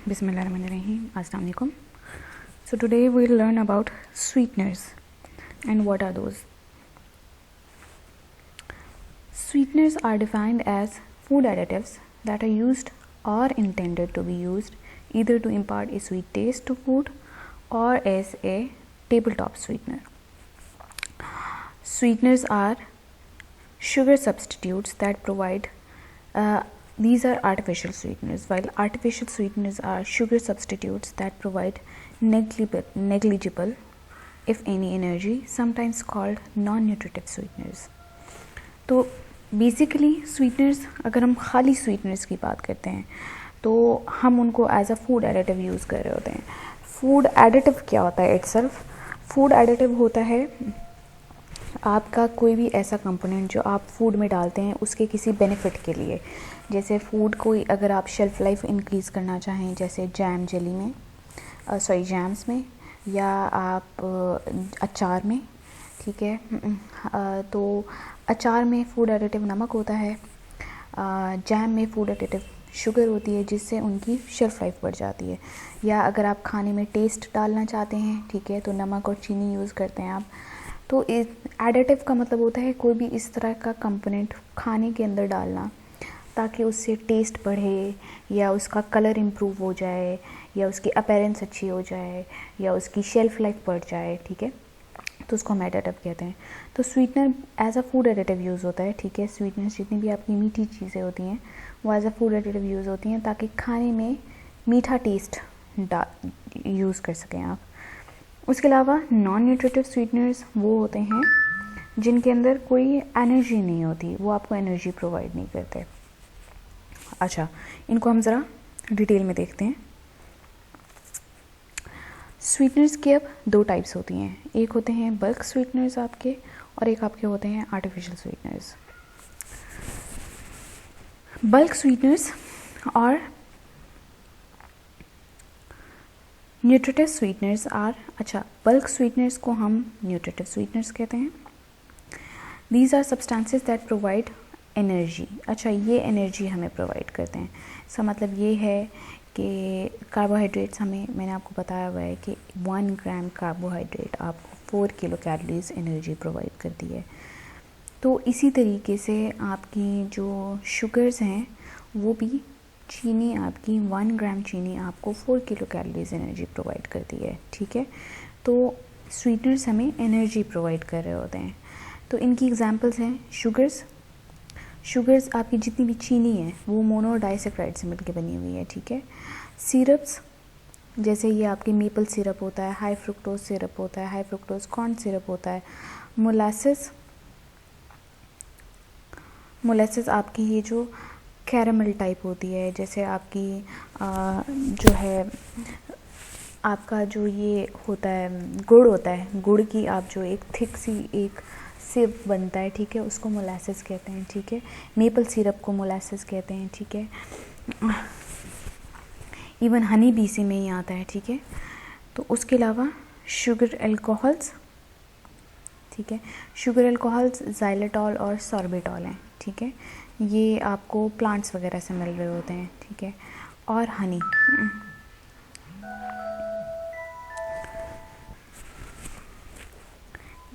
Bismillahirrahmanirrahim. Assalamu alaikum. So today we'll learn about sweeteners and what are those. Sweeteners are defined as food additives that are used or intended to be used either to impart a sweet taste to food or as a tabletop sweetener. Sweeteners are sugar substitutes that provide these are artificial sweeteners, while artificial sweeteners are sugar substitutes that provide negligible, if any, energy, sometimes called non-nutritive sweeteners. तो basically sweeteners, अगर हम खाली sweeteners की बात करते हैं तो हम उनको as a food additive use कर रहे होते हैं. फूड एडिटिव क्या होता है इटसेल्फ? फूड एडिटिव होता है आपका कोई भी ऐसा कंपोनेंट जो आप फूड में डालते हैं उसके किसी बेनिफिट के लिए. जैसे फूड को अगर आप शेल्फ़ लाइफ इंक्रीज़ करना चाहें, जैसे जैम जेली में जैम्स में, या आप अचार में, ठीक है, तो अचार में फूड एडिटिव नमक होता है, जैम में फूड एडिटिव शुगर होती है जिससे उनकी शेल्फ़ लाइफ बढ़ जाती है. या अगर आप खाने में टेस्ट डालना चाहते हैं, ठीक है, तो नमक और चीनी यूज़ करते हैं आप. तो एडिटिव का मतलब होता है कोई भी इस तरह का कंपोनेंट खाने के अंदर डालना ताकि उससे टेस्ट बढ़े, या उसका कलर इम्प्रूव हो जाए, या उसकी अपीयरेंस अच्छी हो जाए, या उसकी शेल्फ़ लाइफ बढ़ जाए, ठीक है, तो उसको हम एडिटिव कहते हैं. तो sweetener as a food additive use होता है, ठीक है. स्वीटनर जितनी भी आपकी मीठी चीज़ें होती हैं वो as a food additive use होती हैं ताकि खाने में मीठा टेस्ट यूज़ कर सकें आप. उसके अलावा नॉन न्यूट्रिटिव स्वीटनर्स वो होते हैं जिनके अंदर कोई एनर्जी नहीं होती, वो आपको एनर्जी प्रोवाइड नहीं करते. अच्छा, इनको हम ज़रा डिटेल में देखते हैं. स्वीटनर्स की अब दो टाइप्स होती हैं. एक होते हैं बल्क स्वीटनर्स आपके, और एक आपके होते हैं आर्टिफिशियल स्वीटनर्स. बल्क स्वीटनर्स और न्यूट्रिटिव स्वीटनर्स आर, अच्छा, बल्क स्वीटनर्स को हम न्यूट्रिटिव स्वीटनर्स कहते हैं. These are substances that provide energy. अच्छा, ये एनर्जी हमें प्रोवाइड करते हैं. इसका मतलब ये है कि कार्बोहाइड्रेट्स हमें, मैंने आपको बताया हुआ है कि 1 ग्राम कार्बोहाइड्रेट आपको 4 किलो कैलोरीज एनर्जी प्रोवाइड करती है. तो इसी तरीके से आपकी जो शुगर्स हैं वो भी, चीनी आपकी 1 ग्राम चीनी आपको 4 किलो कैलोरीज एनर्जी प्रोवाइड करती है, ठीक है. तो स्वीटनर्स हमें एनर्जी प्रोवाइड कर रहे होते हैं. तो इनकी एग्जांपल्स हैं शुगर्स आपकी जितनी भी चीनी है वो मोनोडाइसेक्राइड से मिलकर बनी हुई है, ठीक है. सिरप्स, जैसे ये आपकी मेपल सिरप होता है, हाई फ्रुक्टोज सिरप होता है, हाई फ्रुक्टोज कॉर्न सिरप होता है. मोलेसेस आपकी ये जो कैरामल टाइप होती है, जैसे आपकी जो है आपका जो ये होता है गुड़ होता है, गुड़ की आप जो एक थिक सी एक सिरप बनता है, ठीक है, उसको मोलासेस कहते हैं, ठीक है. मेपल सिरप को मोलासेस कहते हैं, ठीक है. इवन हनी भी इसी में ही आता है, ठीक है. तो उसके अलावा शुगर एल्कोहल्स, ठीक है. शुगर एल्कोहल्स ज़ाइलेटॉल और सॉर्बिटॉल हैं, ठीक है. ये आपको प्लांट्स वगैरह से मिल रहे होते हैं, ठीक है. और हनी,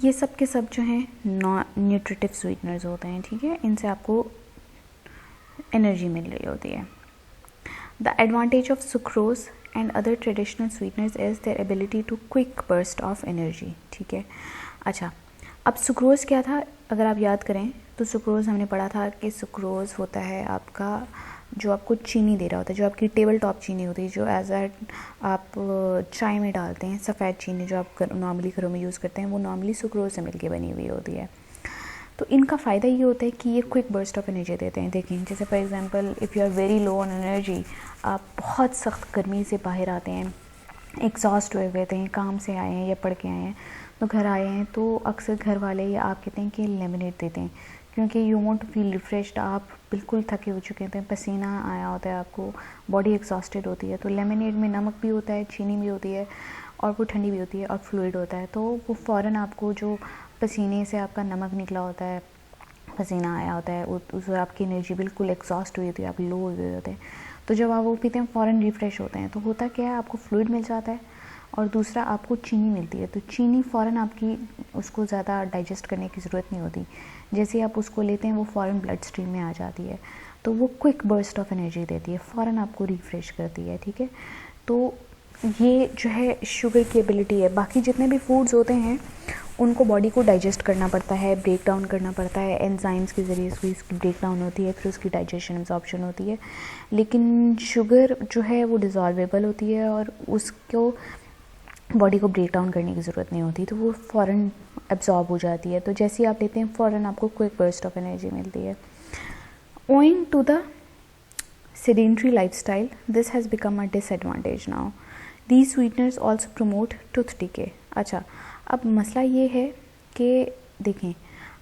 ये सब के सब जो हैं नॉन न्यूट्रिटिव स्वीटनर्स होते हैं, ठीक है. इनसे आपको एनर्जी मिल रही होती है. The advantage of sucrose and other traditional sweeteners is their ability to quick burst of energy, ठीक है. अच्छा, अब सुक्रोज क्या था? अगर आप याद करें तो सुक्रोज हमने पढ़ा था कि सुक्रोज होता है आपका जो आपको चीनी दे रहा होता है, जो आपकी टेबल टॉप चीनी होती है, जो एज आप चाय में डालते हैं, सफ़ेद चीनी जो आप नॉर्मली घरों में यूज़ करते हैं, वो नॉर्मली सुक्रोज से मिलके बनी हुई होती है. तो इनका फ़ायदा ये होता है कि ये क्विक बर्स्ट ऑफ एनर्जी देते हैं. देखें, जैसे for example if you are very low on energy, आप बहुत सख्त गर्मी से बाहर आते हैं, एग्जॉस्ट हुए हुए हैं, काम से आए हैं या पढ़ के आए हैं, तो घर आए हैं, तो अक्सर घर वाले या आप कहते हैं कि लेमनेड देते हैं, क्योंकि you want to feel refreshed. आप बिल्कुल थके हो चुके हैं, पसीना आया होता है, आपको बॉडी एग्जॉस्टेड होती है. तो लेमनेड में नमक भी होता है, चीनी भी होती है, और वो ठंडी भी होती है और फ्लूइड होता है. तो वो फ़ौरन आपको जो पसीने से आपका नमक निकला होता है, पसीना आया होता है, उस आपकी एनर्जी बिल्कुल एग्जॉस्ट हुई होती है, आप लो हुए होते हैं, तो जब आप वो पीते हैं फ़ौरन रिफ़्रेश होते हैं। तो होता क्या है, आपको फ्लूइड मिल जाता है और दूसरा आपको चीनी मिलती है। तो चीनी फ़ौरन आपकी उसको ज़्यादा डाइजेस्ट करने की ज़रूरत नहीं होती, जैसे आप उसको लेते हैं वो फ़ौरन ब्लड स्ट्रीम में आ जाती है। तो वो क्विक बर्स्ट ऑफ एनर्जी देती है, फ़ौरन आपको रिफ़्रेश करती है, ठीक है। तो ये जो है शुगर की एबिलिटी है। बाकी जितने भी फूड्स होते हैं उनको बॉडी को डाइजेस्ट करना पड़ता है, ब्रेक डाउन करना पड़ता है, एंजाइम्स के ज़रिए इसकी ब्रेक डाउन होती है, फिर उसकी डाइजेशन एब्जॉर्प्शन होती है। लेकिन शुगर जो है वो डिज़ॉल्वेबल होती है और उसको बॉडी को ब्रेक डाउन करने की ज़रूरत नहीं होती, तो वो फ़ौरन एब्जॉर्ब हो जाती है। तो जैसे ही आप लेते हैं फ़ौरन आपको क्विक बर्स्ट ऑफ एनर्जी मिलती है। Owing to the sedentary lifestyle, this has become a disadvantage now. These sweeteners also promote tooth decay. अच्छा, अब मसला ये है कि देखें,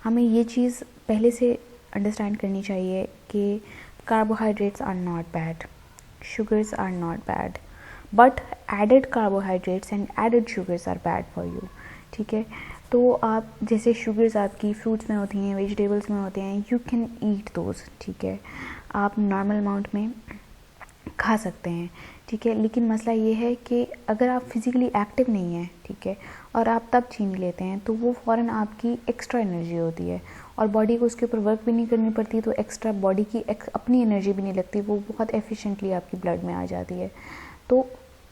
हमें ये चीज़ पहले से अंडरस्टैंड करनी चाहिए कि carbohydrates are not bad, sugars are not bad, but added carbohydrates and added sugars are bad for you, ठीक है। तो आप जैसे शुगर्स आपकी फ्रूट्स में होती हैं, वेजिटेबल्स में होते हैं, यू कैन ईट दोज, ठीक है, आप नॉर्मल अमाउंट में खा सकते हैं, ठीक है। लेकिन मसला ये है कि अगर आप फिज़िकली एक्टिव नहीं हैं, ठीक है, और आप तब चीनी लेते हैं तो वो फ़ौरन आपकी एक्स्ट्रा एनर्जी होती है और बॉडी को उसके ऊपर वर्क भी नहीं करनी पड़ती, तो एक्स्ट्रा बॉडी की अपनी एनर्जी भी नहीं लगती, वो बहुत एफिशिएंटली आपकी ब्लड में आ जाती है, तो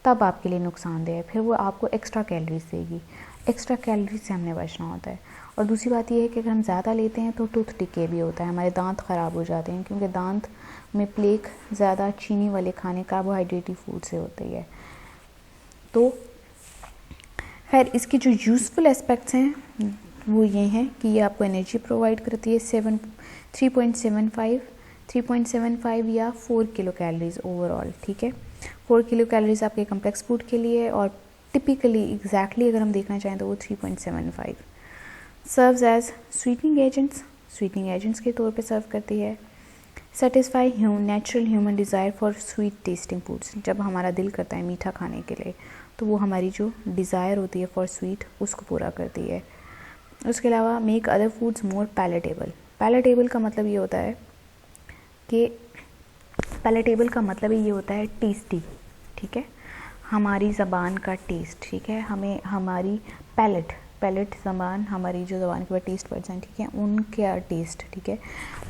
तब आपके लिए नुकसानदेह है। फिर वो आपको एक्स्ट्रा कैलोरीज देगी, एक्स्ट्रा कैलोरीज से हमने बचना होता है। और दूसरी बात यह है कि अगर हम ज़्यादा लेते हैं तो टूथ डिके भी होता है, हमारे दांत ख़राब हो जाते हैं, क्योंकि दांत में प्लेक ज़्यादा चीनी वाले खाने, कार्बोहाइड्रेटी फूड से होती है। तो खैर इसके जो यूज़फुल एस्पेक्ट्स हैं वो ये हैं कि ये आपको एनर्जी प्रोवाइड करती है 3.75 या 4 किलो कैलोरीज ओवरऑल, ठीक है। 4 किलो कैलोरीज आपके कम्प्लेक्स फूड के लिए, और टिपिकली एग्जैक्टली अगर हम देखना चाहें तो वो 3.75। सर्व्स एज स्वीटनिंग एजेंट्स के तौर पे सर्व करती है। Satisfy natural human desire for sweet testing foods, जब हमारा दिल करता है मीठा खाने के लिए तो वो हमारी जो डिज़ायर होती है फॉर स्वीट उसको पूरा करती है। उसके अलावा मेक अदर फूड्स मोर पैलेटेबल का मतलब ये होता है कि टेस्टी, ठीक है, हमारी ज़बान का टेस्ट, ठीक है, हमें हमारी पैलेट ज़बान, हमारी जो ज़बान के ऊपर टेस्ट बड्स हैं, ठीक है, उनका टेस्ट, ठीक है।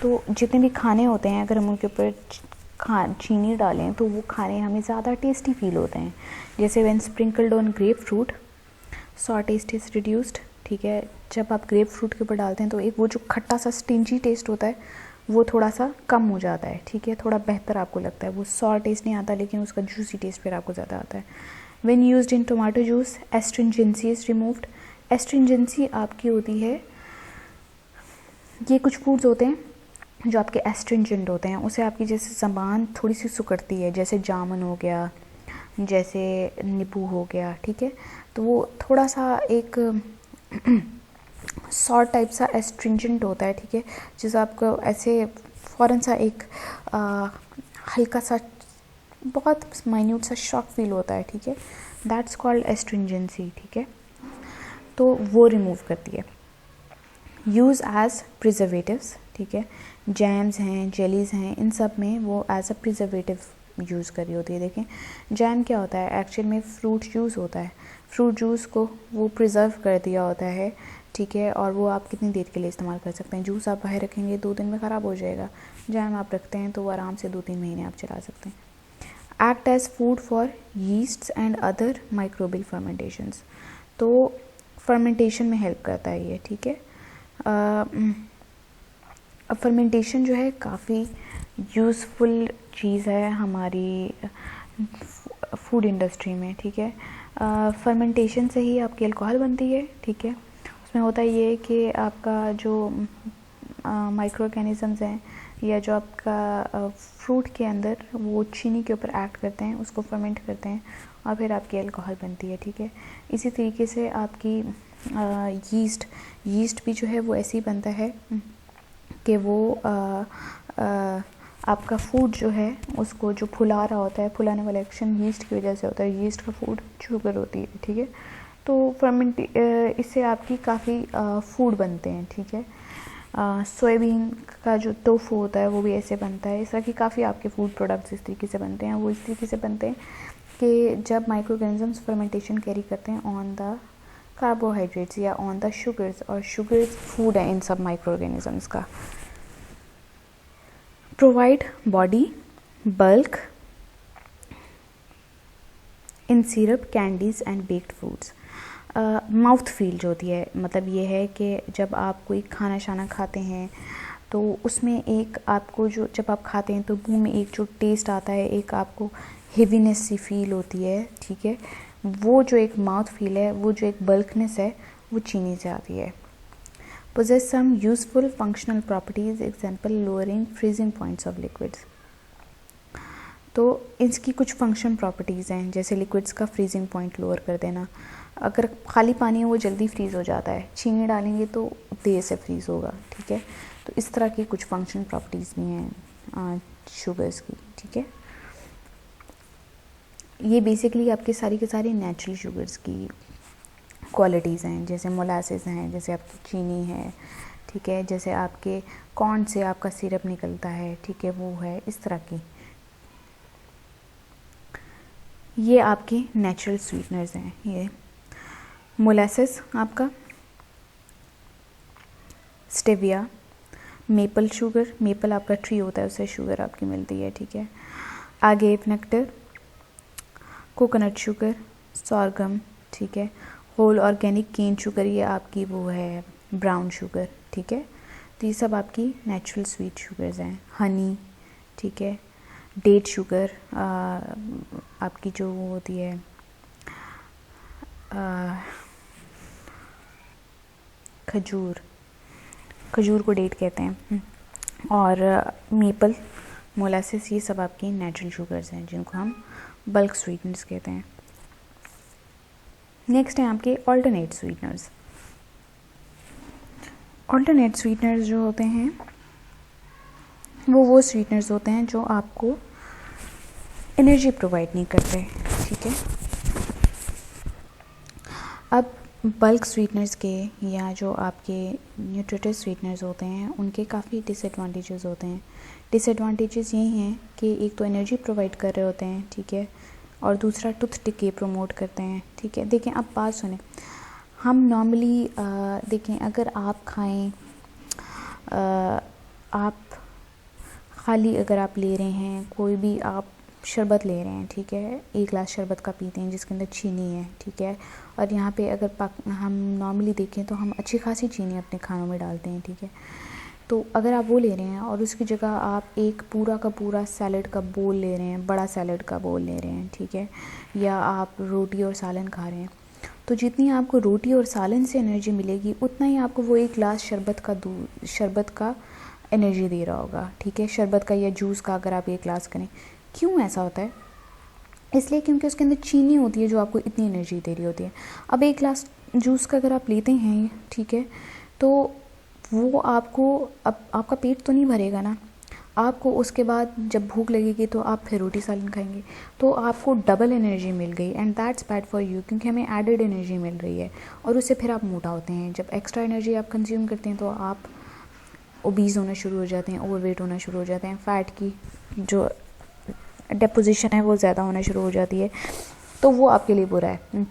तो जितने भी खाने होते हैं अगर हम उनके ऊपर चीनी डालें तो वो खाने हमें ज़्यादा टेस्टी फील होते हैं। जैसे when sprinkled on grapefruit sour taste is reduced, ठीक है, जब आप ग्रेप फ्रूट के ऊपर डालते हैं तो एक वो जो खट्टा सा स्टिंजी टेस्ट होता है वो थोड़ा सा कम हो जाता है, ठीक है, थोड़ा बेहतर आपको लगता है, वो सॉर टेस्ट नहीं आता लेकिन उसका जूसी टेस्ट फिर आपको ज़्यादा आता है। When used in tomato juice astringency is removed. Astringency आपकी होती है, ये कुछ फूड्स होते हैं जो आपके एस्ट्रिंजेंट होते हैं, उसे आपकी जैसे ज़बान थोड़ी सी सुकड़ती है, जैसे जामुन हो गया, जैसे नींबू हो गया, ठीक है, तो वो थोड़ा सा एक सॉर्ट टाइप सा एस्ट्रिंजेंट होता है, ठीक है, जिस आपको ऐसे फ़ौरन सा एक हल्का सा बहुत माइन्यूट सा शॉक फील होता है, ठीक है, दैट्स कॉल्ड एस्ट्रिंजेंसी, ठीक है, तो वो रिमूव करती है। यूज़ एज प्रिजर्वेटिव्स, ठीक है, जैम्स हैं, जेलीज़ हैं, इन सब में वो एज अ प्रिजर्वेटिव यूज़ करी होती है। देखें जैम क्या होता है, एक्चुअल में फ्रूट जूस होता है, फ्रूट जूस को वो प्रिजर्व कर दिया होता है, ठीक है, और वो आप कितनी देर के लिए इस्तेमाल कर सकते हैं। जूस आप बाहर रखेंगे 2 दिन में ख़राब हो जाएगा, जैम आप रखते हैं तो वो आराम से 2-3 महीने आप चला सकते हैं। Act as food for yeasts and other microbial fermentations, तो फर्मेंटेशन में हेल्प करता है ये, ठीक है। अब फर्मेंटेशन जो है काफ़ी यूज़फुल चीज़ है हमारी फूड इंडस्ट्री में, ठीक है। फर्मेंटेशन से ही आपकी अल्कोहल बनती है, ठीक है, उसमें होता ये कि आपका जो माइक्रो ऑर्गेनिज़म्स हैं या जो आपका फ्रूट के अंदर वो चीनी के ऊपर एक्ट करते हैं, उसको फर्मेंट करते हैं और फिर आपकी अल्कोहल बनती है, ठीक है। इसी तरीके से आपकी यीस्ट भी जो है वो ऐसे ही बनता है कि वो आपका फूड जो है उसको जो फुला रहा होता है, फुलाने वाला एक्शन यीस्ट की वजह से होता है, यीस्ट का फूड शुगर होती है, ठीक है। तो इससे आपकी काफ़ी फूड बनते हैं, ठीक है। सोयाबीन का जो टोफू होता है वो भी ऐसे बनता है। इस तरह की काफ़ी आपके फूड प्रोडक्ट्स इस तरीके से बनते हैं। वो इस तरीके से बनते हैं कि जब माइक्रो ऑर्गेनिजम्स फर्मेंटेशन कैरी करते हैं ऑन द कार्बोहाइड्रेट्स या ऑन द शुगर्स, और शुगर्स फूड है इन सब माइक्रो ऑर्गेनिजम्स का। Provide body bulk in syrup, candies and baked foods. Mouth feel जो होती है, मतलब ये है कि जब आप कोई खाना शाना खाते हैं तो उसमें एक आपको जो जब आप खाते हैं तो मुंह में एक जो टेस्ट आता है, एक आपको हेवीनेस सी फील होती है, ठीक है। वो जो एक माउथ फील है, वो जो एक बल्कनेस है, वो चीनी से आती है। Possess some useful functional properties, example lowering freezing points of liquids. तो इसकी कुछ फंक्शन प्रॉपर्टीज़ हैं, जैसे लिक्विड्स का फ्रीजिंग पॉइंट लोअर कर देना। अगर खाली पानी है वो जल्दी फ्रीज़ हो जाता है, चीनी डालेंगे तो देर से फ्रीज़ होगा, ठीक है। तो इस तरह की कुछ फंक्शन प्रॉपर्टीज़ भी हैं शुगर्स की, ठीक है। ये बेसिकली आपके सारी के सारी नेचुरल शुगर्स की क्वालिटीज़ हैं, जैसे मोलासेस हैं, जैसे आपकी चीनी है, ठीक है, जैसे आपके कॉर्न से आपका सिरप निकलता है, ठीक है, वो है इस तरह की। ये आपके नेचुरल स्वीटनर्स हैं। ये मोलासेस आपका, स्टेविया, मेपल शुगर, मेपल आपका ट्री होता है उससे शुगर आपकी मिलती है, ठीक है। आगेव नेक्टर, कोकोनट शुगर, सॉरगम, ठीक है। होल ऑर्गेनिक केन शुगर, ये आपकी वो है ब्राउन शुगर, ठीक है। तो ये सब आपकी नेचुरल स्वीट शुगर्स हैं। हनी, ठीक है। डेट शुगर आपकी जो वो होती है खजूर को डेट कहते हैं। और मेपल, मोलासेस, ये सब आपकी नेचुरल शुगर्स हैं जिनको हम बल्क स्वीटनर्स कहते हैं। नेक्स्ट है आपके ऑल्टरनेट स्वीटनर्स। ऑल्टरनेट स्वीटनर्स जो होते हैं वो स्वीटनर्स होते हैं जो आपको एनर्जी प्रोवाइड नहीं करते, ठीक है। अब बल्क स्वीटनर्स के या जो आपके न्यूट्रिटिव स्वीटनर्स होते हैं उनके काफ़ी डिसएडवांटेजेस होते हैं। डिसएडवांटेजेस यही हैं कि एक तो एनर्जी प्रोवाइड कर रहे होते हैं, ठीक है, और दूसरा टूथ डिके प्रमोट करते हैं, ठीक है। देखें, अब बात सुने, हम नॉर्मली देखें अगर आप खाएं, आप खाली अगर आप ले रहे हैं, कोई भी आप शरबत ले रहे हैं, ठीक है, एक गिलास शरबत का पीते हैं जिसके अंदर चीनी है, ठीक है, और यहाँ पे अगर हम नॉर्मली देखें तो हम अच्छी खासी चीनी अपने खानों में डालते हैं, ठीक है। तो अगर आप वो ले रहे हैं और उसकी जगह आप एक पूरा का पूरा सैलड का बोल ले रहे हैं, बड़ा सैलड का बोल ले रहे हैं, ठीक है, या आप रोटी और सालन खा रहे हैं, तो जितनी आपको रोटी और सालन से एनर्जी मिलेगी उतना ही आपको वो एक गिलास शरबत का एनर्जी दे रहा होगा, ठीक है। शरबत का या जूस का अगर आप एक गिलास करें, क्यों ऐसा होता है? इसलिए क्योंकि उसके अंदर चीनी होती है जो आपको इतनी एनर्जी दे रही होती है। अब एक गिलास जूस का अगर आप लेते हैं, ठीक है, तो वो आपको अब आपका पेट तो नहीं भरेगा ना, आपको उसके बाद जब भूख लगेगी तो आप फिर रोटी सालन खाएंगे, तो आपको डबल एनर्जी मिल गई, and that's bad for you, क्योंकि हमें एडेड एनर्जी मिल रही है और उससे फिर आप मोटा होते हैं। जब एक्स्ट्रा एनर्जी आप कंज्यूम करते हैं तो आप ओबीज होना शुरू हो जाते हैं, ओवरवेट होना शुरू हो जाते हैं, फैट की जो डेपोजिशन है वो ज़्यादा होना शुरू हो जाती है, तो वो आपके लिए बुरा है।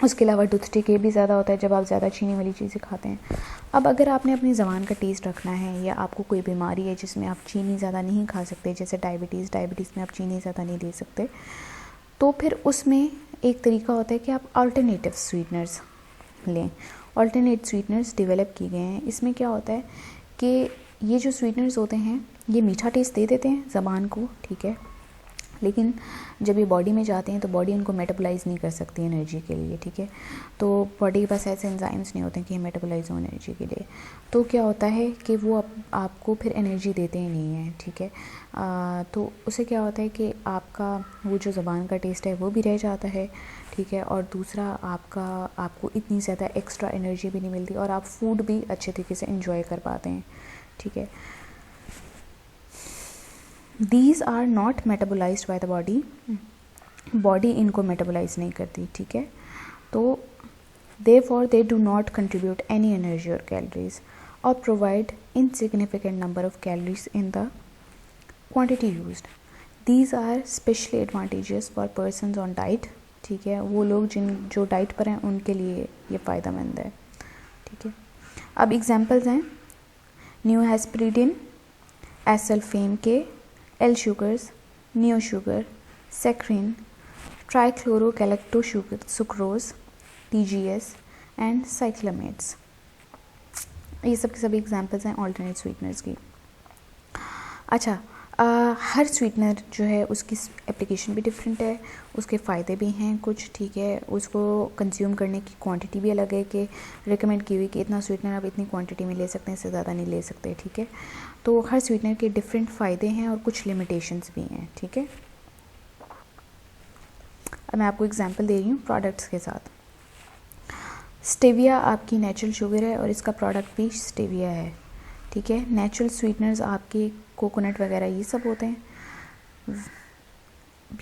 उसके अलावा टूथ डिके भी ज़्यादा होता है जब आप ज़्यादा चीनी वाली चीज़ें खाते हैं। अब अगर आपने अपनी ज़बान का टेस्ट रखना है या आपको कोई बीमारी है जिसमें आप चीनी ज़्यादा नहीं खा सकते, जैसे डायबिटीज़ में आप चीनी ज़्यादा नहीं ले सकते, तो फिर उसमें एक तरीका होता है कि आप अल्टरनेटिव स्वीटनर्स लें। अल्टरनेट स्वीटनर्स डेवलप किए गए हैं। इसमें क्या होता है कि ये जो स्वीटनर्स होते हैं ये मीठा टेस्ट दे देते हैं ज़बान को, ठीक है, लेकिन जब ये बॉडी में जाते हैं तो बॉडी उनको मेटाबोलाइज नहीं कर सकती एनर्जी के लिए, ठीक है। तो बॉडी के पास ऐसे एंजाइम्स नहीं होते कि मेटाबोलाइज हो एनर्जी के लिए, तो क्या होता है कि वो आपको फिर एनर्जी देते ही नहीं है, ठीक है। तो उससे क्या होता है कि आपका वो जो ज़बान का टेस्ट है वो भी रह जाता है, ठीक है, और दूसरा आपको इतनी ज़्यादा एक्स्ट्रा एनर्जी भी नहीं मिलती और आप फूड भी अच्छे तरीके से इंजॉय कर पाते हैं, ठीक है। These are not metabolized by the body, body इनको मेटाबोलाइज नहीं करती, ठीक है। तो therefore they do not contribute any energy or calories। or provide insignificant number of calories in the quantity used. These are specially advantageous for persons on diet. ठीक है, वो लोग जो डाइट पर हैं उनके लिए ये फ़ायदेमंद है. ठीक है, अब एग्जांपल्स हैं neohesperidin, acesulfame K, L sugars, neo sugar, saccharin, trichlorogalactosucrose, TGS and cyclamates. ये सब के सभी एग्जांपल्स हैं ऑल्टरनेट स्वीटनर्स की. अच्छा, हर स्वीटनर जो है उसकी एप्लीकेशन भी डिफरेंट है, उसके फ़ायदे भी हैं कुछ. ठीक है, उसको कंज्यूम करने की क्वांटिटी भी अलग है कि रिकमेंड की हुई कि इतना स्वीटनर आप इतनी क्वांटिटी में ले सकते हैं, इससे ज़्यादा नहीं ले सकते. ठीक है, तो हर स्वीटनर के डिफरेंट फ़ायदे हैं और कुछ लिमिटेशंस भी हैं. ठीक है, अब मैं आपको एग्जांपल दे रही हूँ प्रोडक्ट्स के साथ. स्टेविया आपकी नेचुरल शुगर है और इसका प्रोडक्ट भी स्टेविया है. ठीक है, नेचुरल स्वीटनर्स आपके कोकोनट वगैरह ये सब होते हैं.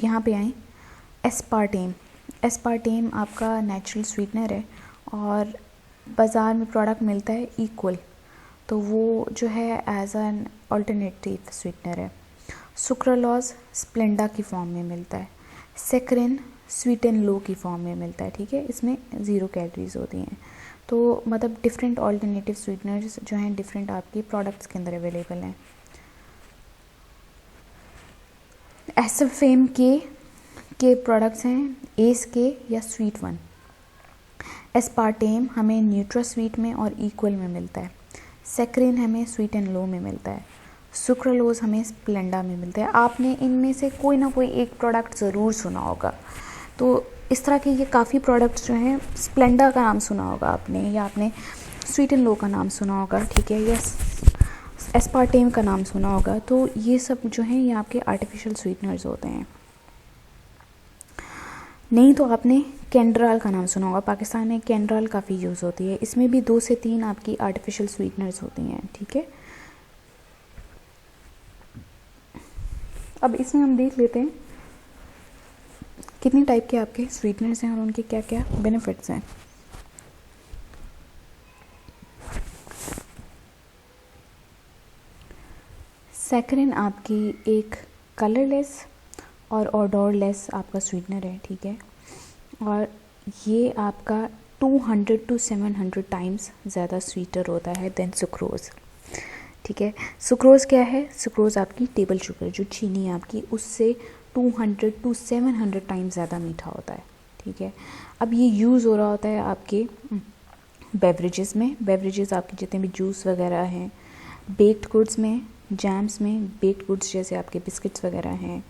यहाँ पे आए एस्पार्टेम. एस्पार्टेम आपका नेचुरल स्वीटनर है और बाज़ार में प्रोडक्ट मिलता है इक्वल, तो वो जो है एज एन अल्टरनेटिव स्वीटनर है. सुक्रालोज स्प्लेंडा की फॉर्म में मिलता है. सेक्रिन स्वीट एंड लो की फॉर्म में मिलता है. ठीक है, इसमें 0 कैलोरीज होती हैं. तो मतलब डिफरेंट अल्टरनेटिव स्वीटनर्स जो हैं डिफरेंट आपके प्रोडक्ट्स के अंदर अवेलेबल हैं. एसल्फेम के प्रोडक्ट्स हैं एस के या स्वीट वन. एस्पार्टेम हमें न्यूट्रा स्वीट में और इक्वल में मिलता है. सेक्रिन हमें स्वीट एंड लो में मिलता है. सुक्रालोज हमें स्प्लेंडा में मिलता है. आपने इनमें से कोई ना कोई एक प्रोडक्ट ज़रूर सुना होगा. तो इस तरह के ये काफ़ी प्रोडक्ट्स जो हैं, स्प्लेंडा का नाम सुना होगा आपने, या आपने स्वीट एंड लो का नाम सुना होगा. ठीक है, या एस्पार्टेम का नाम सुना होगा. तो ये सब जो हैं ये आपके आर्टिफिशियल स्वीटनर्स होते हैं. नहीं तो आपने कैंड्राल का नाम सुना होगा. पाकिस्तान में कैंड्राल काफ़ी यूज़ होती है. इसमें भी 2 से 3 आपकी आर्टिफिशियल स्वीटनर्स होती हैं. ठीक है, अब इसमें हम देख लेते हैं कितनी टाइप के आपके स्वीटनर्स हैं और उनके क्या क्या बेनिफिट्स हैं. सैकरिन आपकी एक कलरलेस और ऑडोरलेस आपका स्वीटनर है. ठीक है, और ये आपका 200 to 700 टाइम्स ज़्यादा स्वीटर होता है देन सुक्रोज़. ठीक है, सुक्रोज़ क्या है? सुक्रोज़ आपकी टेबल शुगर जो चीनी है आपकी, उससे 200 to 700 टाइम्स ज़्यादा मीठा होता है. ठीक है, अब ये यूज़ हो रहा होता है आपके बेवरेजेस में. बेवरेजेस आपके जितने भी जूस वगैरह हैं, बेक्ड गुड्स में, जैम्स में, बेक्ड गुड्स जैसे आपके बिस्किट्स वगैरह हैं,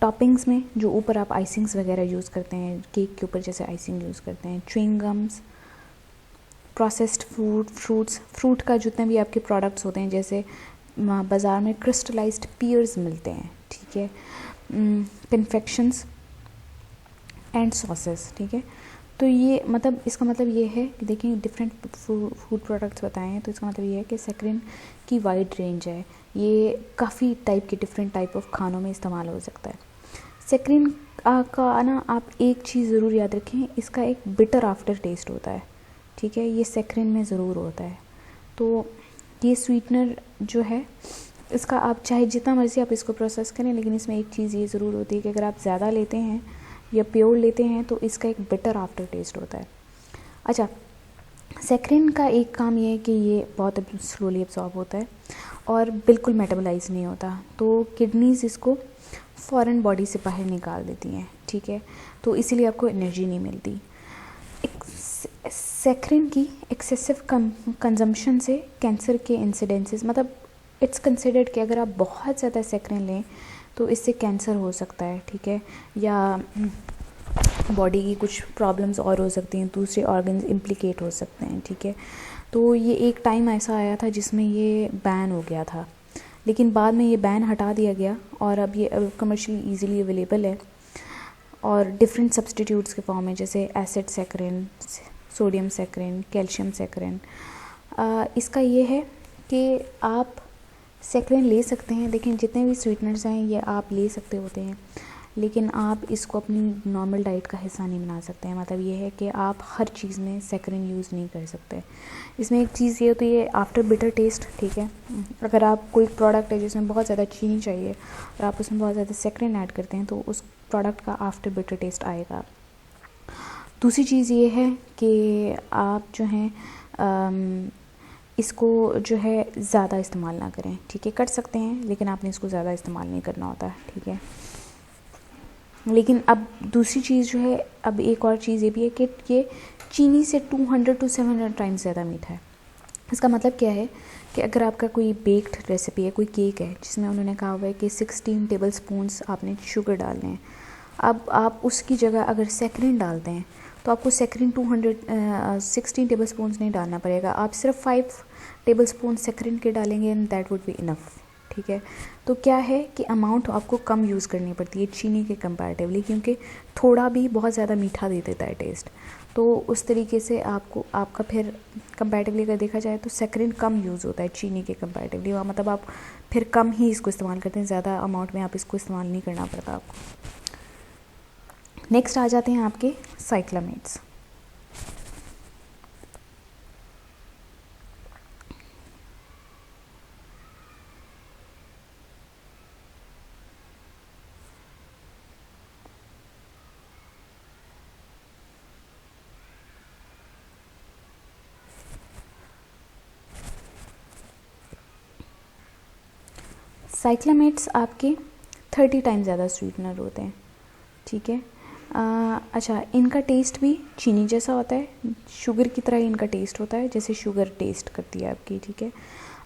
टॉपिंग्स में जो ऊपर आप आइसिंग्स वगैरह यूज़ करते हैं, केक के ऊपर जैसे आइसिंग यूज़ करते हैं, च्युइंग गम्स, प्रोसेस्ड फ्रूट का जितने भी आपके प्रोडक्ट्स होते हैं, जैसे बाज़ार में क्रिस्टलाइज्ड पीयर्स मिलते हैं. ठीक है, कन्फेक्शंस एंड सॉसेस. ठीक है, तो ये मतलब इसका मतलब ये है कि देखिए डिफरेंट फूड प्रोडक्ट्स बताए हैं, तो इसका मतलब ये है कि सैकरिन की वाइड रेंज है. ये काफ़ी टाइप के डिफरेंट टाइप ऑफ खानों में इस्तेमाल हो सकता है. सैकरिन का ना आप एक चीज़ ज़रूर याद रखें, इसका एक बिटर आफ्टर टेस्ट होता है. ठीक है, ये सैकरिन में ज़रूर होता है. तो ये स्वीटनर जो है इसका आप चाहे जितना मर्ज़ी आप इसको प्रोसेस करें, लेकिन इसमें एक चीज़ ये ज़रूर होती है कि अगर आप ज़्यादा लेते हैं या प्योर लेते हैं तो इसका एक बिटर आफ्टर टेस्ट होता है. अच्छा, सैकरिन का एक काम ये है कि ये बहुत स्लोली एब्जॉर्ब होता है और बिल्कुल मेटाबोलाइज नहीं होता, तो किडनीज़ इसको फ़ौरन बॉडी से बाहर निकाल देती हैं. ठीक है, तो इसीलिए आपको एनर्जी नहीं मिलती. सैकरिन की एक्सेसिव कंजम्पशन से कैंसर के इंसिडेंसेस, मतलब इट्स कंसिडर्ड कि अगर आप बहुत ज़्यादा सैकरिन लें तो इससे कैंसर हो सकता है. ठीक है, या बॉडी की कुछ प्रॉब्लम्स और हो सकती हैं, दूसरे ऑर्गन्स इम्प्लिकेट हो सकते हैं. ठीक है, तो ये एक टाइम ऐसा आया था जिसमें ये बैन हो गया था, लेकिन बाद में ये बैन हटा दिया गया और अब ये कमर्शियली ईजीली अवेलेबल है और डिफरेंट सब्सटीट्यूट्स के फॉर्म में, जैसे acid saccharin, sodium saccharin, calcium saccharin. इसका ये है कि आप सैकरिन ले सकते हैं. देखिए जितने भी स्वीटनर्स हैं ये आप ले सकते होते हैं, लेकिन आप इसको अपनी नॉर्मल डाइट का हिस्सा नहीं बना सकते हैं। मतलब ये है कि आप हर चीज़ में सैकरिन यूज़ नहीं कर सकते। इसमें एक चीज़ ये होती है आफ्टर बिटर टेस्ट, ठीक है। अगर आप कोई प्रोडक्ट है जिसमें बहुत ज़्यादा चीनी चाहिए और आप उसमें बहुत ज़्यादा सैकरिन ऐड करते हैं तो उस प्रोडक्ट का आफ्टर बिटर टेस्ट आएगा। दूसरी चीज़ ये है कि आप जो हैं इसको जो है ज़्यादा इस्तेमाल ना करें, ठीक है। कर सकते हैं लेकिन आपने इसको ज़्यादा इस्तेमाल नहीं करना होता, ठीक है। लेकिन अब दूसरी चीज़ जो है, अब एक और चीज़ ये भी है कि ये चीनी से 200 to 700 टाइम्स ज़्यादा मीठा है। इसका मतलब क्या है कि अगर आपका कोई बेक्ड रेसिपी है, कोई केक है जिसमें उन्होंने कहा हुआ है कि 16 टेबल स्पून्स आपने शुगर डालने हैं, अब आप उसकी जगह अगर सैकरिन डालते हैं तो आपको सैकरिन 16 टेबल स्पून्स नहीं डालना पड़ेगा, आप सिर्फ 5 टेबल स्पून सैकरिन के डालेंगे and that would be enough, ठीक है। तो क्या है कि अमाउंट आपको कम यूज़ करनी पड़ती है चीनी के कंपैरेटिवली, क्योंकि थोड़ा भी बहुत ज़्यादा मीठा दे देता है टेस्ट। तो उस तरीके से आपको आपका फिर कंपैरेटिवली अगर देखा जाए तो सैकरिन कम यूज़ होता है चीनी के कंपैरेटिवली, मतलब आप फिर कम ही इसको इस्तेमाल करते हैं, ज़्यादा अमाउंट में आप इसको इस्तेमाल नहीं करना पड़ता आपको। नेक्स्ट आ जाते हैं आपके साइक्लामेट्स। साइक्लामेट्स आपके 30 टाइम्स ज़्यादा स्वीटनर होते हैं, ठीक है। अच्छा, इनका टेस्ट भी चीनी जैसा होता है, शुगर की तरह ही इनका टेस्ट होता है जैसे शुगर टेस्ट करती है आपकी, ठीक है।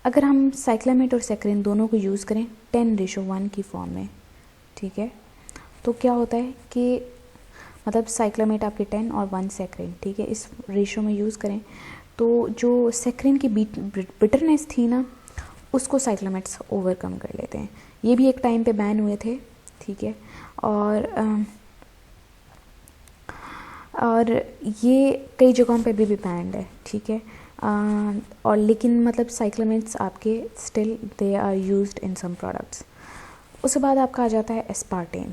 अगर हम साइक्लामेट और सैकरिन दोनों को यूज़ करें 10:1 की फॉर्म में, ठीक है, तो क्या होता है कि मतलब साइक्लामेट आपके 10 और 1 सैकरिन, ठीक है, इस रेशो में यूज़ करें तो जो सैकरिन की बिटरनेस थी ना, उसको साइक्लामेट्स ओवरकम कर लेते हैं। ये भी एक टाइम पे बैन हुए थे, ठीक है, और ये कई जगहों पे भी बैंड है, ठीक है। और लेकिन मतलब साइक्लामेट्स आपके still they are used in some products. उसके बाद आपका आ जाता है एस्पार्टेम।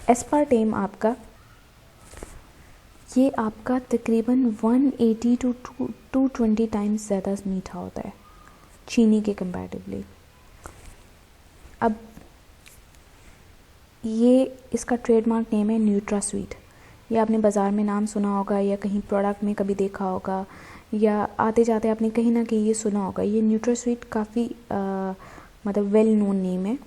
एस्पार्टेम आपका ये आपका तकरीबन 180 to 220 टाइम्स ज़्यादा मीठा होता है चीनी के कंपैरेटिवली। अब ये इसका ट्रेडमार्क नेम है न्यूट्रा स्वीट। ये आपने बाज़ार में नाम सुना होगा या कहीं प्रोडक्ट में कभी देखा होगा या आते जाते आपने कहीं ना कहीं ये सुना होगा। ये न्यूट्रा स्वीट काफ़ी मतलब वेल नोन नेम है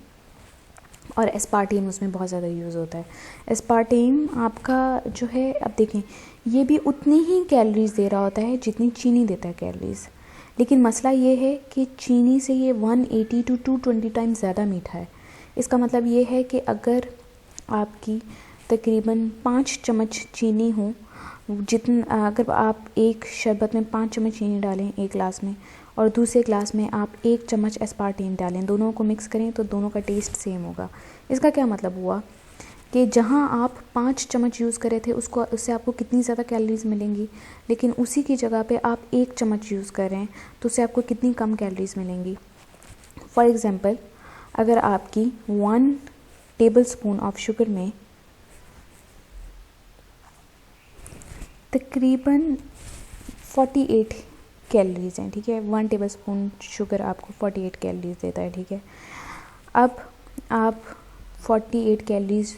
और एस्पार्टेम उसमें बहुत ज़्यादा यूज़ होता है। एस्पार्टेम आपका जो है, अब देखें, ये भी उतनी ही कैलोरीज़ दे रहा होता है जितनी चीनी देता है कैलोरीज़, लेकिन मसला ये है कि चीनी से ये 180 to 220 टाइम्स ज़्यादा मीठा है। इसका मतलब ये है कि अगर आपकी तकरीबन 5 चम्मच चीनी हो, अगर आप एक शरबत में 5 चम्मच चीनी डालें एक गिलास में और दूसरे गिलास में आप 1 चम्मच एस्पार्टेम डालें, दोनों को मिक्स करें तो दोनों का टेस्ट सेम होगा। इसका क्या मतलब हुआ कि जहां आप 5 चम्मच यूज़ करे थे उससे आपको कितनी ज़्यादा कैलोरीज़ मिलेंगी, लेकिन उसी की जगह पे आप 1 चम्मच यूज़ कर रहे हैं तो उससे आपको कितनी कम कैलोरीज़ मिलेंगी। फॉर एग्ज़ाम्पल, अगर आपकी 1 टेबल स्पून ऑफ शुगर में तकरीबन 48 कैलोरीज़ हैं, ठीक है, 1 टेबल स्पून शुगर आपको 48 कैलोरीज़ देता है, ठीक है। अब आप 48 कैलोरीज़,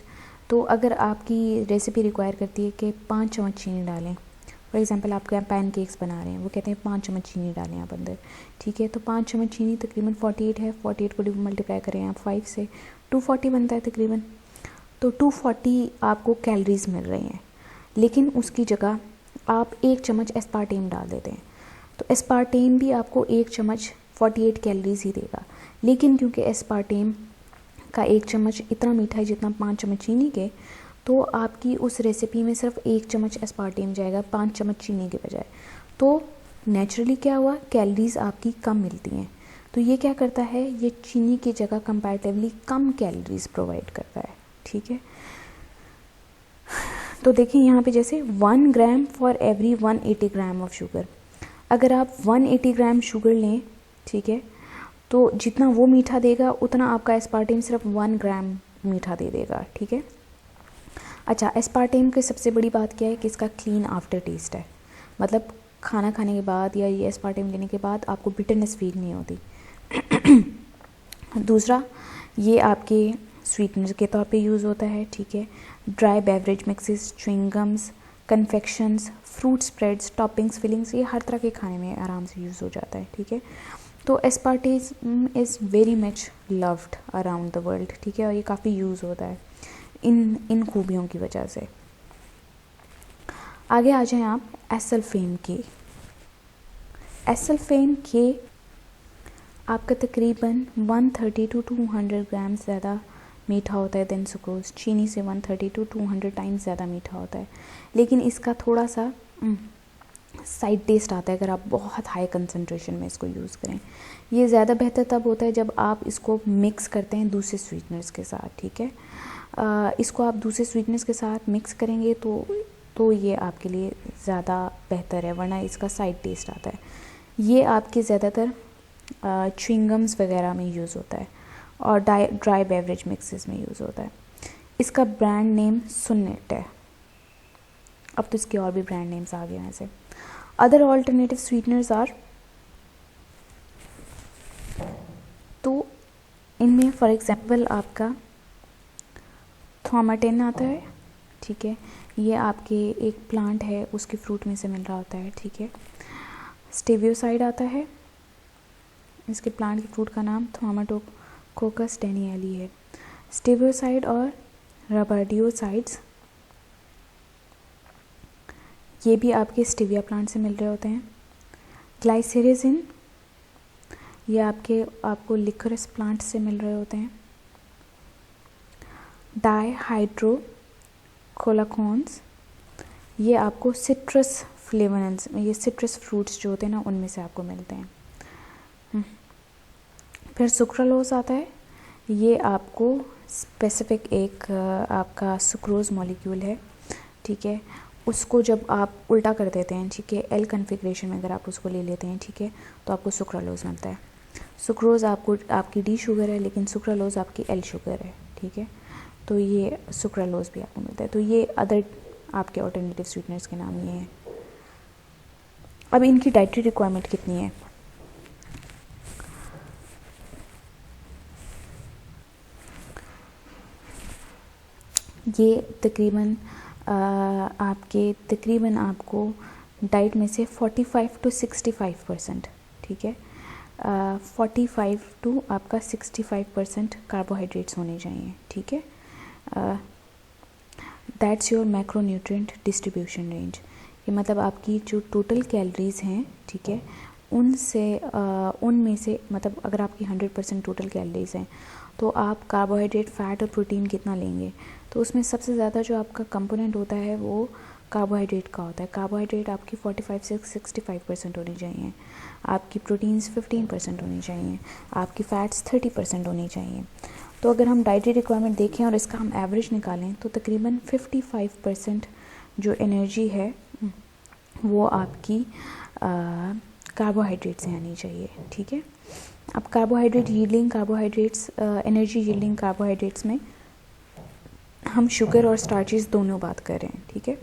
तो अगर आपकी रेसिपी रिक्वायर करती है कि 5 चम्मच चीनी डालें, फॉर एग्ज़ाम्पल आपके यहाँ पैन केक्स बना रहे हैं, वो कहते हैं 5 चम्मच चीनी डालें आप अंदर, ठीक है, तो 5 चम्मच चीनी तकरीबन 48 है, 48 को मल्टीप्लाई करें आप 5 से, 240 बनता है तकरीबन। तो 240 आपको कैलोरीज़ मिल रही हैं, लेकिन उसकी जगह आप 1 चम्मच एस्पार्टेम डाल देते हैं, तो एस्पार्टेम भी आपको 1 चम्मच 48 कैलोरीज़ ही देगा, लेकिन क्योंकि एस्पार्टेम का 1 चम्मच इतना मीठा है जितना 5 चम्मच चीनी के, तो आपकी उस रेसिपी में सिर्फ 1 चम्मच एस्पार्टेम जाएगा 5 चम्मच चीनी के बजाय। तो नेचुरली क्या हुआ, कैलोरीज़ आपकी कम मिलती हैं। तो ये क्या करता है, ये चीनी की जगह कंपैरेटिवली कम कैलोरीज़ प्रोवाइड करता है, ठीक है। तो देखिए यहाँ पे जैसे 1 gram for every 180 gram of sugar, अगर आप 180 ग्राम शुगर लें, ठीक है, तो जितना वो मीठा देगा उतना आपका एस्पार्टेम सिर्फ 1 ग्राम मीठा दे देगा, ठीक है। अच्छा, एस्पार्टेम की सबसे बड़ी बात क्या है कि इसका क्लीन आफ्टर टेस्ट है, मतलब खाना खाने के बाद या ये एस्पार्टेम लेने के बाद आपको बिटरनेस फील नहीं होती। दूसरा, ये आपके स्वीटनर के तौर पे यूज़ होता है, ठीक है। Dry beverage mixes, chewing gums, confections, fruit spreads, toppings, fillings, ये हर तरह के खाने में आराम से यूज़ हो जाता है, ठीक है। तो aspartame is very much loved around the world, ठीक है, और ये काफ़ी यूज़ होता है इन खूबियों की वजह से। आगे आ जाएं आप एसल्फेन के। एसल्फेन के आपका तकरीबन 130 to 200 ग्राम ज़्यादा मीठा होता है देन सुक्रोज। चीनी से 130 to 200 टाइम्स ज़्यादा मीठा होता है, लेकिन इसका थोड़ा सा साइड टेस्ट आता है अगर आप बहुत हाई कंसंट्रेशन में इसको यूज़ करें। ये ज़्यादा बेहतर तब होता है जब आप इसको मिक्स करते हैं दूसरे स्वीटनर्स के साथ, ठीक है। इसको आप दूसरे स्वीटनर्स के साथ मिक्स करेंगे तो ये आपके लिए ज़्यादा बेहतर है, वरना इसका साइड टेस्ट आता है। ये आपके ज़्यादातर च्युइंगम्स वगैरह में यूज़ होता है और ड्राई बेवरेज मिक्सेस में यूज़ होता है। इसका ब्रांड नेम सुन्नेट है, अब तो इसके और भी ब्रांड नेम्स आ गए हैं ऐसे। अदर ऑल्टरनेटिव स्वीटनर्स आर, तो इनमें फॉर एग्जांपल आपका थॉमाटेन आता है, ठीक है, ये आपके एक प्लांट है उसके फ्रूट में से मिल रहा होता है, ठीक है। स्टेवियोसाइड आता है, इसके प्लांट के फ्रूट का नाम थॉमाटोकोकस डैनियली है। स्टेवियोसाइड और रबार्डियोसाइड्स ये भी आपके स्टीविया प्लांट से मिल रहे होते हैं। ग्लाइसेरेजिन ये आपको लिकोरस प्लांट से मिल रहे होते हैं। डाईहाइड्रोकोलाकोन्स ये आपको सिट्रस फ्लेवोनोइड्स, ये सिट्रस फ्रूट्स जो होते हैं ना उनमें से आपको मिलते हैं। फिर सुक्रालोज आता है, ये आपको स्पेसिफिक एक आपका सुक्रोज मॉलिक्यूल है, ठीक है। उसको जब आप उल्टा कर देते हैं, ठीक है, एल कन्फिग्रेशन में अगर आप उसको ले लेते हैं, ठीक है, तो आपको सुक्रालोज मिलता है। सुक्रोज आपकी डी शुगर है, लेकिन सुक्रालोज आपकी एल शुगर है, ठीक है, तो ये सुक्रालोज भी आपको मिलता है। तो ये अदर आपके ऑल्टरनेटिव स्वीटनर्स के नाम ये हैं। अब इनकी डाइटरी रिक्वायरमेंट कितनी है? ये तकरीबन आपको डाइट में से 45 to 65%, ठीक है, 45 to आपका 65% कार्बोहाइड्रेट्स होने चाहिए, ठीक है। That's your macronutrient distribution range. ये मतलब आपकी जो टोटल कैलोरीज़ हैं, ठीक है, उनमें से मतलब अगर आपकी 100% टोटल कैलोरीज़ हैं तो आप कार्बोहाइड्रेट, फैट और प्रोटीन कितना लेंगे, तो उसमें सबसे ज़्यादा जो आपका कंपोनेंट होता है वो कार्बोहाइड्रेट का होता है। कार्बोहाइड्रेट आपकी 45 से 65% होनी चाहिए, आपकी प्रोटीन्स 15% होनी चाहिए, आपकी फ़ैट्स 30% होनी चाहिए। तो अगर हम डाइटरी रिक्वायरमेंट देखें और इसका हम एवरेज निकालें तो तकरीबन 55% जो एनर्जी है वो आपकी कार्बोहाइड्रेट से आनी चाहिए, ठीक है। अब carbohydrate yielding carbohydrates, energy yielding carbohydrates में हम शुगर और स्टार्चेस दोनों बात कर रहे हैं, ठीक है।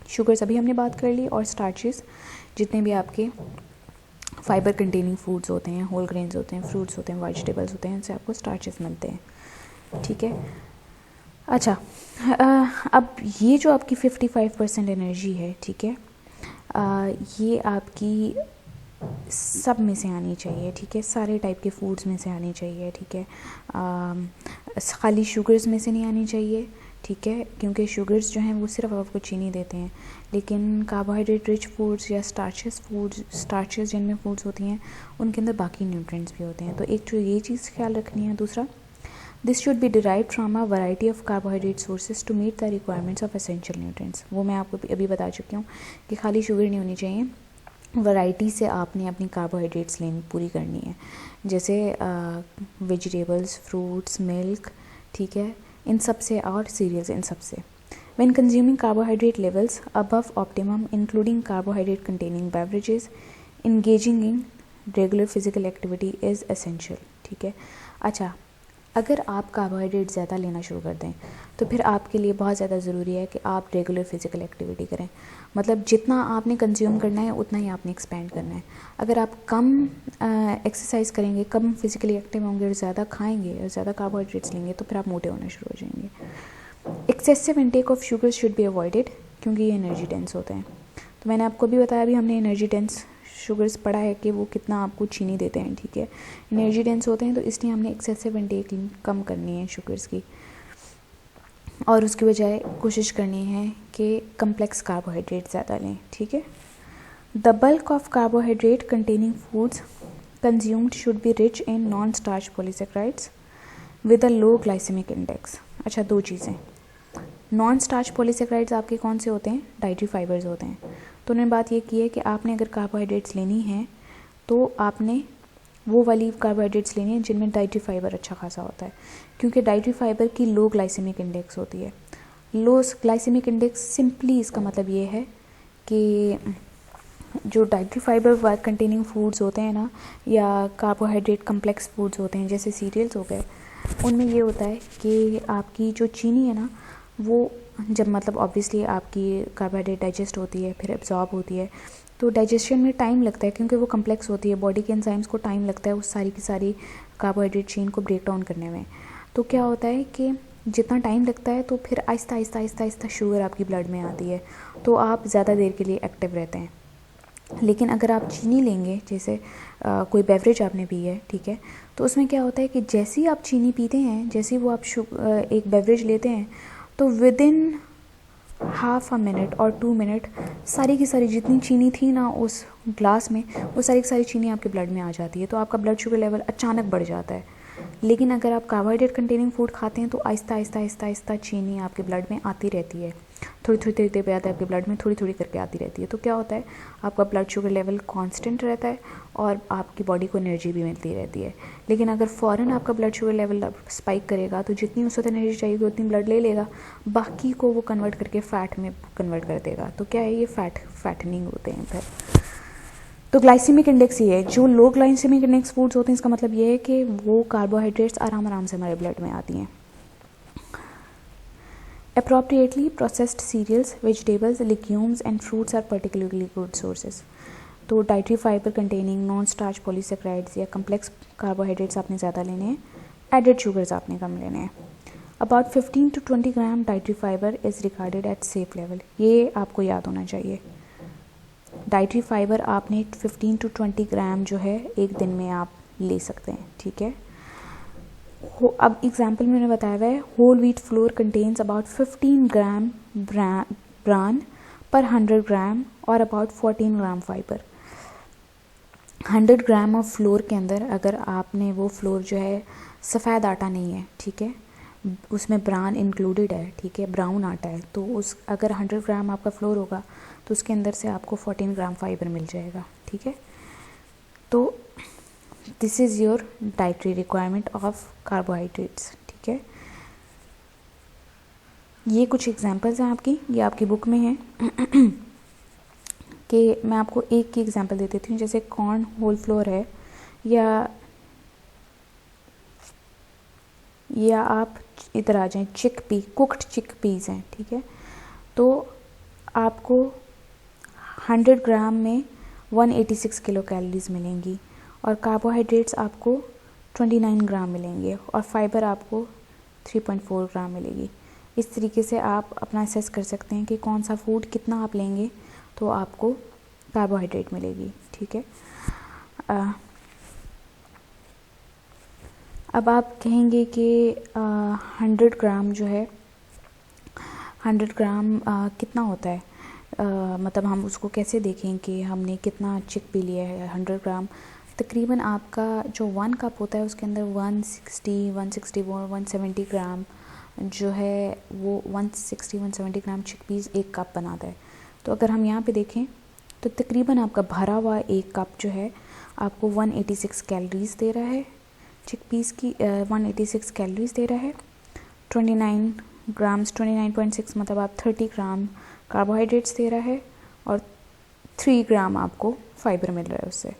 शुगर्स अभी हमने बात कर ली, और स्टार्चेस जितने भी आपके फाइबर कंटेनिंग फूड्स होते हैं, होल ग्रेन्स होते हैं, फ्रूट्स होते हैं, वेजिटेबल्स होते हैं, इनसे आपको स्टार्चेस मिलते हैं, ठीक है। अच्छा, अब ये जो आपकी 55% एनर्जी है, ठीक है, ये आपकी सब में से आनी चाहिए, ठीक है, सारे टाइप के फूड्स में से आनी चाहिए, ठीक है। खाली शुगर्स में से नहीं आनी चाहिए, ठीक है, क्योंकि शुगर्स जो हैं वो सिर्फ आपको चीनी देते हैं, लेकिन कार्बोहाइड्रेट रिच फूड्स या स्टार्चेस जिनमें फूड्स होती हैं उनके अंदर बाकी न्यूट्रिएंट्स भी होते हैं। तो एक जो ये चीज़ ख्याल रखनी है। दूसरा, this should be derived from a variety of carbohydrate sources to meet the requirements of essential nutrients. वो मैं आपको अभी बता चुकी हूँ कि खाली शुगर नहीं होनी चाहिए, वैरायटी से आपने अपनी कार्बोहाइड्रेट्स लेनी पूरी करनी है, जैसे वेजिटेबल्स, फ्रूट्स, मिल्क, ठीक है, इन सब से, और सीरियल्स, इन सब से। When consuming carbohydrate levels above optimum, including carbohydrate containing beverages, engaging in regular physical activity is essential, ठीक है। अच्छा, अगर आप कार्बोहाइड्रेट ज़्यादा लेना शुरू कर दें तो फिर आपके लिए बहुत ज़्यादा ज़रूरी है कि आप रेगुलर फिज़िकल एक्टिविटी करें। मतलब जितना आपने कंज्यूम करना है उतना ही आपने एक्सपेंड करना है। अगर आप कम एक्सरसाइज करेंगे, कम फिज़िकली एक्टिव होंगे और ज़्यादा खाएंगे और ज़्यादा कार्बोहाइड्रेट्स लेंगे तो फिर आप मोटे होना शुरू हो जाएंगे। Excessive intake of sugar should be avoided क्योंकि ये एनर्जी डेंस होते हैं। तो मैंने आपको भी बताया, अभी हमने एनर्जी डेंस शुगर्स पढ़ा है कि वो कितना आपको चीनी देते हैं, ठीक है। एनर्जी डेंस होते हैं तो इसलिए हमने एक्सेसिव इनटेक कम करनी है शुगर्स की, और उसकी बजाय कोशिश करनी है कि कम्प्लेक्स कार्बोहाइड्रेट ज़्यादा लें, ठीक है। The bulk of carbohydrate containing foods consumed should be rich in non starch polysaccharides with a low glycaemic index. अच्छा, दो चीज़ें, नॉन स्टार्च पॉलीसेकेराइड्स आपके कौन से होते हैं? डाइटरी फाइबर्स होते हैं। तो उन्होंने बात ये की है कि आपने अगर कार्बोहाइड्रेट्स लेनी है तो आपने वो वाली कार्बोहाइड्रेट्स लेनी है जिनमें डाइटरी फाइबर अच्छा खासा होता है, क्योंकि डाइटरी फाइबर की लो ग्लाइसेमिक इंडेक्स होती है। लो ग्लाइसेमिक इंडेक्स सिंपली इसका मतलब ये है कि जो डाइटरी फाइबर कंटेनिंग फूड्स होते हैं ना, या कार्बोहाइड्रेट कम्प्लेक्स फूड्स होते हैं जैसे सीरियल्स हो गए, उनमें ये होता है कि आपकी जो चीनी है ना, वो जब मतलब ऑब्वियसली आपकी कार्बोहाइड्रेट डाइजेस्ट होती है, फिर एब्जॉर्ब होती है, तो डाइजेशन में टाइम लगता है क्योंकि वो कम्प्लेक्स होती है। बॉडी के एंजाइम्स को टाइम लगता है उस सारी की सारी कार्बोहाइड्रेट चेन को ब्रेक डाउन करने में। तो क्या होता है कि जितना टाइम लगता है तो फिर आहिस्ता आहिस्ता आहिस्ता आहिस्ता शुगर आपकी ब्लड में आती है, तो आप ज़्यादा देर के लिए एक्टिव रहते हैं। लेकिन अगर आप चीनी लेंगे, जैसे कोई बेवरेज आपने पी है, ठीक है, तो उसमें क्या होता है कि जैसे ही आप चीनी पीते हैं, जैसे ही वो आप एक बेवरेज लेते हैं, तो with in half a minute और 2 मिनट सारी की सारी जितनी चीनी थी ना उस ग्लास में, वो सारी की सारी चीनी आपके ब्लड में आ जाती है, तो आपका ब्लड शुगर लेवल अचानक बढ़ जाता है। लेकिन अगर आप कार्बोहाइड्रेट कंटेनिंग फूड खाते हैं तो आहिस्ता आहिस्ता आहिस्ता आहिस्ता चीनी आपके ब्लड में आती रहती है, थोड़ी थोड़ी देर पे आता है आपके ब्लड में, थोड़ी थोड़ी करके आती रहती है। तो क्या होता है, आपका ब्लड शुगर लेवल कांस्टेंट रहता है और आपकी बॉडी को एनर्जी भी मिलती रहती है। लेकिन अगर फ़ौरन आपका ब्लड शुगर लेवल स्पाइक करेगा तो जितनी उस वक्त एनर्जी चाहिए उतनी ब्लड ले लेगा, बाकी को वो कन्वर्ट करके फ़ैट में कन्वर्ट कर देगा। तो क्या है, ये फैटनिंग होते हैं फिर। तो ग्लाइसेमिक इंडेक्स ये है, जो लो ग्लाइसेमिक इंडेक्स फूड्स होते हैं इसका मतलब ये है कि वो कार्बोहाइड्रेट्स आराम आराम से हमारे ब्लड में आती हैं। Appropriately processed cereals, vegetables, legumes and fruits are particularly good sources. तो dietary fibre containing non starch polysaccharides या कम्प्लेक्स कार्बोहाइड्रेट्स आपने ज़्यादा लेने हैं, एडेड शुगर्स आपने कम लेने हैं। About 15 to 20 gram dietary fibre is regarded at safe level, ये आपको याद होना चाहिए। डाइटरी फाइबर आपने 15 to 20 ग्राम जो है एक दिन में आप ले सकते हैं, ठीक है। अब एग्जाम्पल मैंने बताया हुआ है, whole wheat flour contains about 15 gram bran per 100 gram और about 14 gram fibre. 100 gram of flour के अंदर अगर आपने वो फ्लोर जो है सफ़ेद आटा नहीं है, ठीक है, उसमें ब्रान इंक्लूडेड है, ठीक है, ब्राउन आटा है, तो उस अगर 100 ग्राम आपका फ्लोर होगा तो उसके अंदर से आपको 14 ग्राम फाइबर मिल जाएगा, ठीक है। तो this is your dietary requirement of carbohydrates, ठीक है। ये कुछ एग्जांपल्स हैं आपकी, ये आपकी बुक में है कि मैं आपको एक की एग्जांपल दे देती हूँ। जैसे कॉर्न होल फ्लोर है, या आप इधर आ जाएं, चिकपी कुक्ड चिकपीज़ हैं, ठीक है, तो आपको 100 ग्राम में 186 किलो कैलोरीज मिलेंगी और कार्बोहाइड्रेट्स आपको 29 ग्राम मिलेंगे और फाइबर आपको 3.4 ग्राम मिलेगी। इस तरीके से आप अपना असेस कर सकते हैं कि कौन सा फूड कितना आप लेंगे तो आपको कार्बोहाइड्रेट मिलेगी, ठीक है। अब आप कहेंगे कि 100 ग्राम जो है, 100 ग्राम कितना होता है, मतलब हम उसको कैसे देखें कि हमने कितना चिकपी लिया है। 100 ग्राम तकरीबन आपका जो 1 कप होता है उसके अंदर 160, 161, 170 ग्राम जो है वो 160, 170 ग्राम चिकपीज़ एक कप बनाता है। तो अगर हम यहाँ पे देखें तो तकरीबन आपका भरा हुआ एक कप जो है आपको 186 कैलोरीज़ दे रहा है, चिकपीज़ की 186 कैलोरीज़ दे रहा है। 29 ग्राम्स 29.6 मतलब आप 30 ग्राम कार्बोहाइड्रेट्स दे रहा है और 3 ग्राम आपको फाइबर मिल रहा है उससे।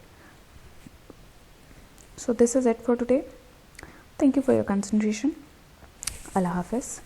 So this is it for today. Thank you for your concentration. Allah Hafiz.